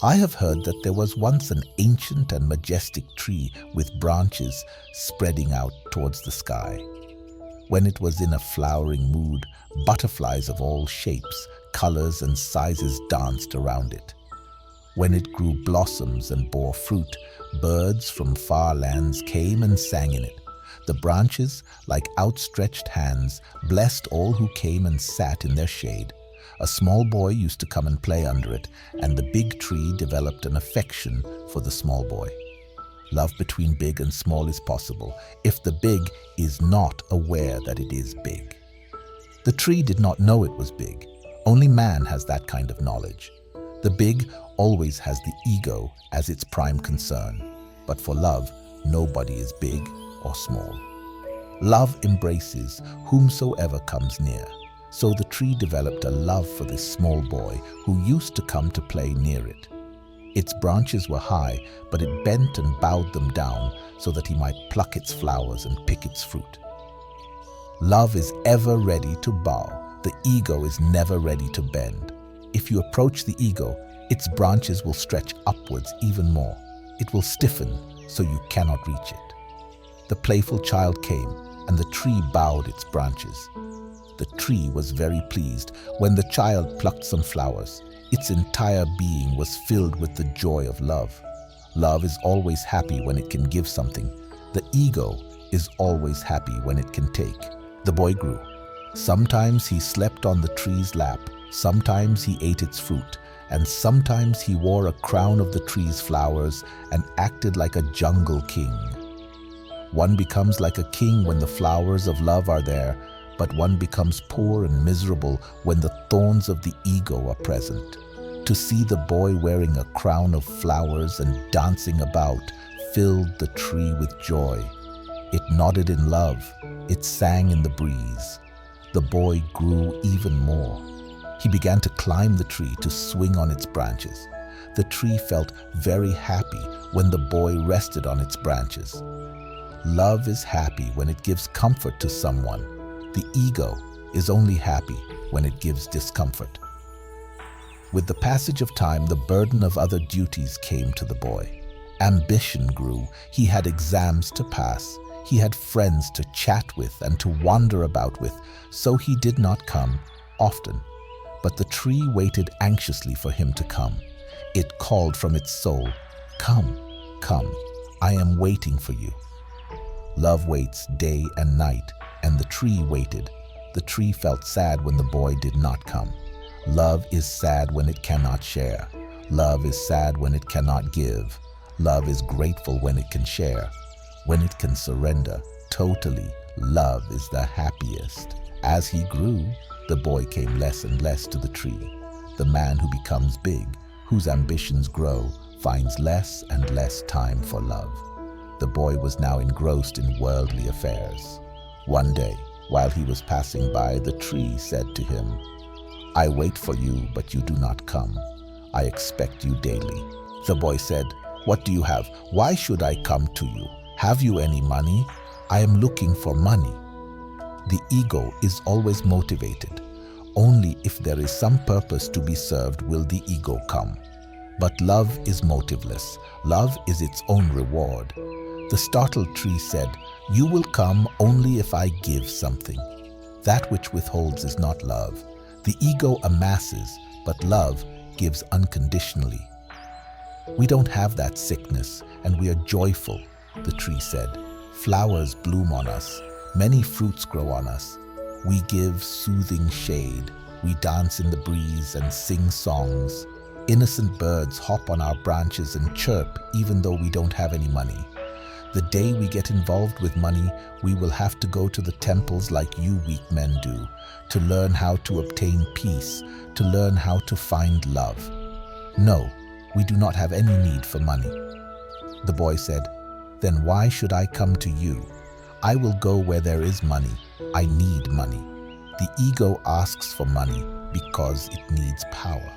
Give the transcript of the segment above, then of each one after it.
I have heard that there was once an ancient and majestic tree with branches spreading out towards the sky. When it was in a flowering mood, butterflies of all shapes, colors, and sizes danced around it. When it grew blossoms and bore fruit, birds from far lands came and sang in it. The branches, like outstretched hands, blessed all who came and sat in their shade. A small boy used to come and play under it, and the big tree developed an affection for the small boy. Love between big and small is possible if the big is not aware that it is big. The tree did not know it was big. Only man has that kind of knowledge. The big always has the ego as its prime concern, but for love, nobody is big or small. Love embraces whomsoever comes near. So the tree developed a love for this small boy who used to come to play near it. Its branches were high, but it bent and bowed them down so that he might pluck its flowers and pick its fruit. Love is ever ready to bow. The ego is never ready to bend. If you approach the ego, its branches will stretch upwards even more. It will stiffen so you cannot reach it. The playful child came, and the tree bowed its branches. The tree was very pleased when the child plucked some flowers. Its entire being was filled with the joy of love. Love is always happy when it can give something. The ego is always happy when it can take. The boy grew. Sometimes he slept on the tree's lap, sometimes he ate its fruit, and sometimes he wore a crown of the tree's flowers and acted like a jungle king. One becomes like a king when the flowers of love are there, but one becomes poor and miserable when the thorns of the ego are present. To see the boy wearing a crown of flowers and dancing about filled the tree with joy. It nodded in love. It sang in the breeze. The boy grew even more. He began to climb the tree to swing on its branches. The tree felt very happy when the boy rested on its branches. Love is happy when it gives comfort to someone. The ego is only happy when it gives discomfort. With the passage of time, the burden of other duties came to the boy. Ambition grew. He had exams to pass. He had friends to chat with and to wander about with, so he did not come often. But the tree waited anxiously for him to come. It called from its soul, "Come, come, I am waiting for you." Love waits day and night, and the tree waited. The tree felt sad when the boy did not come. Love is sad when it cannot share. Love is sad when it cannot give. Love is grateful when it can share. When it can surrender totally, love is the happiest. As he grew, the boy came less and less to the tree. The man who becomes big, whose ambitions grow, finds less and less time for love. The boy was now engrossed in worldly affairs. One day, while he was passing by, the tree said to him, "I wait for you, but you do not come. I expect you daily." The boy said, "What do you have? Why should I come to you? Have you any money? I am looking for money." The ego is always motivated. Only if there is some purpose to be served will the ego come. But love is motiveless. Love is its own reward. The startled tree said, "You will come only if I give something." That which withholds is not love. The ego amasses, but love gives unconditionally. "We don't have that sickness, and we are joyful," the tree said. "Flowers bloom on us. Many fruits grow on us. We give soothing shade. We dance in the breeze and sing songs. Innocent birds hop on our branches and chirp even though we don't have any money. The day we get involved with money, we will have to go to the temples like you weak men do, to learn how to obtain peace, to learn how to find love. No, we do not have any need for money." The boy said, "Then why should I come to you? I will go where there is money. I need money." The ego asks for money because it needs power.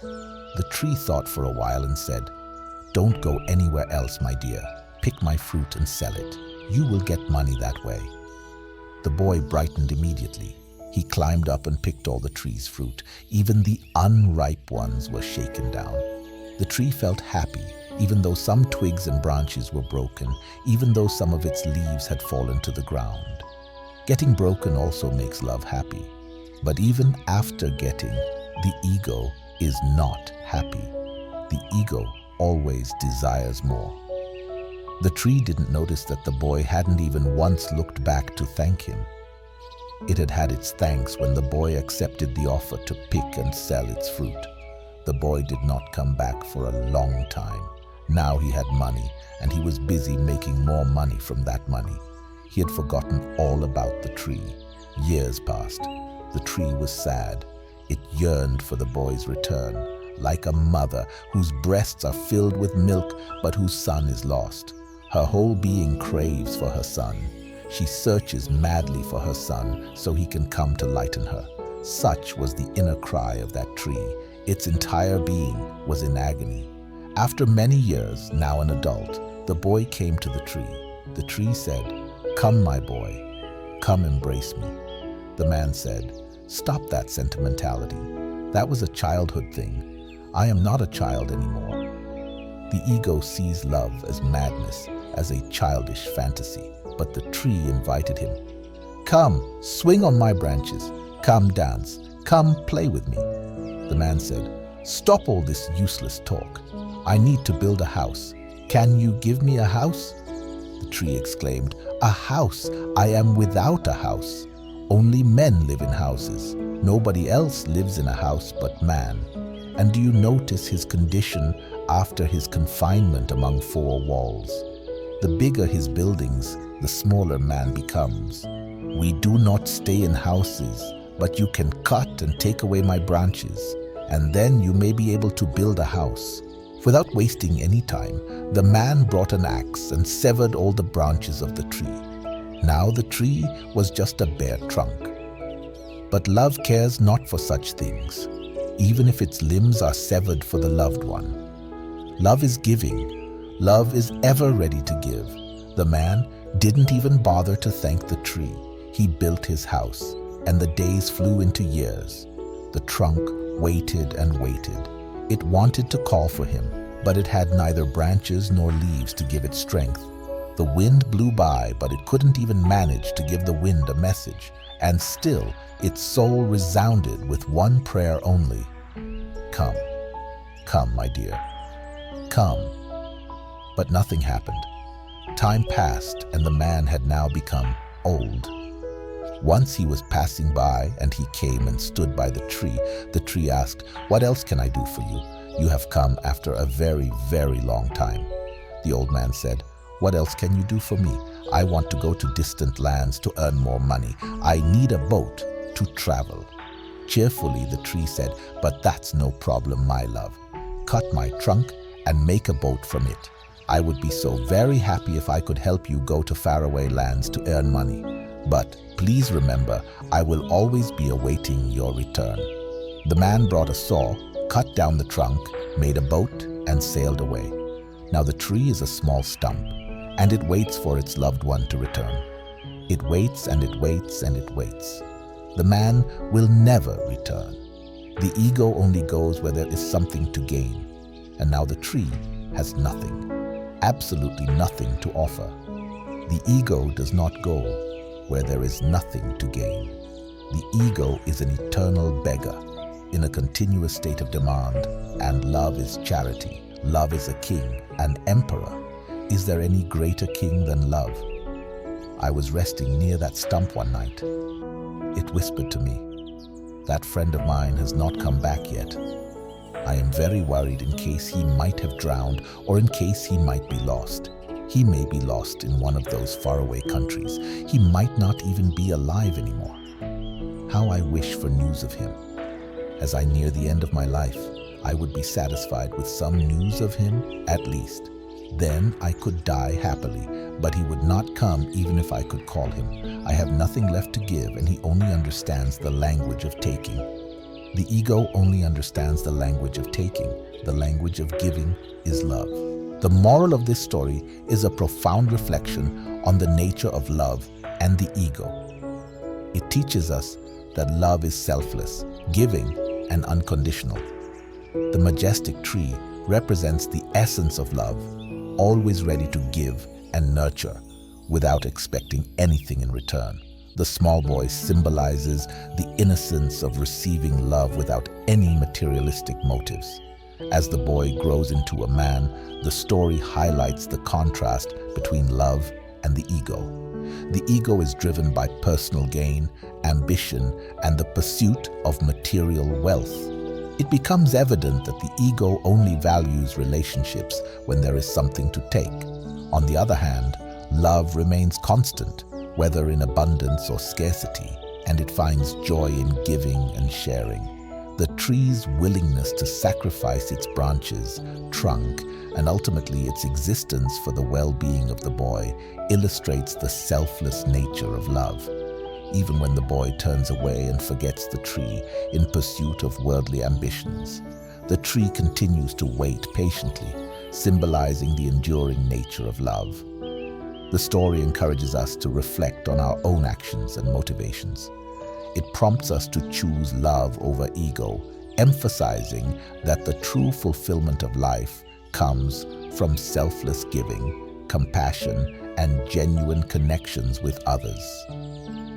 The tree thought for a while and said, "Don't go anywhere else, my dear. Pick my fruit and sell it. You will get money that way." The boy brightened immediately. He climbed up and picked all the tree's fruit. Even the unripe ones were shaken down. The tree felt happy, even though some twigs and branches were broken, even though some of its leaves had fallen to the ground. Getting broken also makes love happy. But even after getting, the ego is not happy. The ego always desires more. The tree didn't notice that the boy hadn't even once looked back to thank him. It had had its thanks when the boy accepted the offer to pick and sell its fruit. The boy did not come back for a long time. Now he had money, and he was busy making more money from that money. He had forgotten all about the tree. Years passed. The tree was sad. It yearned for the boy's return, like a mother whose breasts are filled with milk but whose son is lost. Her whole being craves for her son. She searches madly for her son so he can come to lighten her. Such was the inner cry of that tree. Its entire being was in agony. After many years, now an adult, the boy came to the tree. The tree said, "Come, my boy, come embrace me." The man said, "Stop that sentimentality. That was a childhood thing. I am not a child anymore." The ego sees love as madness, as a childish fantasy, but the tree invited him. "Come, swing on my branches. Come dance. Come play with me." The man said, "Stop all this useless talk. I need to build a house. Can you give me a house?" The tree exclaimed, "A house? I am without a house. Only men live in houses. Nobody else lives in a house but man. And do you notice his condition after his confinement among four walls? The bigger his buildings, the smaller man becomes. We do not stay in houses, but you can cut and take away my branches, and then you may be able to build a house." Without wasting any time, the man brought an axe and severed all the branches of the tree. Now the tree was just a bare trunk. But love cares not for such things, even if its limbs are severed for the loved one. Love is giving. Love is ever ready to give. The man didn't even bother to thank the tree. He built his house, and the days flew into years. The trunk waited and waited. It wanted to call for him, but it had neither branches nor leaves to give it strength. The wind blew by, but it couldn't even manage to give the wind a message. And still, its soul resounded with one prayer only. "Come, come, my dear, come." But nothing happened. Time passed, and the man had now become old. Once he was passing by, and he came and stood by the tree asked, "What else can I do for you? You have come after a very, very long time." The old man said, "What else can you do for me? I want to go to distant lands to earn more money. I need a boat to travel." Cheerfully, the tree said, "But that's no problem, my love. Cut my trunk and make a boat from it. I would be so very happy if I could help you go to faraway lands to earn money. But please remember, I will always be awaiting your return." The man brought a saw, cut down the trunk, made a boat, and sailed away. Now the tree is a small stump, and it waits for its loved one to return. It waits and it waits and it waits. The man will never return. The ego only goes where there is something to gain. And now the tree has nothing, absolutely nothing to offer. The ego does not go where there is nothing to gain. The ego is an eternal beggar in a continuous state of demand, and love is charity. Love is a king, an emperor. Is there any greater king than love? I was resting near that stump one night. It whispered to me, "That friend of mine has not come back yet. I am very worried in case he might have drowned or in case he might be lost. He may be lost in one of those faraway countries. He might not even be alive anymore. How I wish for news of him. As I near the end of my life, I would be satisfied with some news of him at least. Then I could die happily, but he would not come even if I could call him. I have nothing left to give, and he only understands the language of taking. The ego only understands the language of taking. The language of giving is love." The moral of this story is a profound reflection on the nature of love and the ego. It teaches us that love is selfless, giving, and unconditional. The majestic tree represents the essence of love, always ready to give and nurture without expecting anything in return. The small boy symbolizes the innocence of receiving love without any materialistic motives. As the boy grows into a man, the story highlights the contrast between love and the ego. The ego is driven by personal gain, ambition, and the pursuit of material wealth. It becomes evident that the ego only values relationships when there is something to take. On the other hand, love remains constant, whether in abundance or scarcity, and it finds joy in giving and sharing. The tree's willingness to sacrifice its branches, trunk, and ultimately its existence for the well-being of the boy illustrates the selfless nature of love. Even when the boy turns away and forgets the tree in pursuit of worldly ambitions, the tree continues to wait patiently, symbolizing the enduring nature of love. The story encourages us to reflect on our own actions and motivations. It prompts us to choose love over ego, emphasizing that the true fulfillment of life comes from selfless giving, compassion, and genuine connections with others.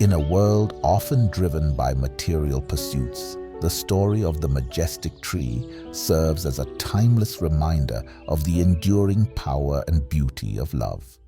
In a world often driven by material pursuits, the story of the majestic tree serves as a timeless reminder of the enduring power and beauty of love.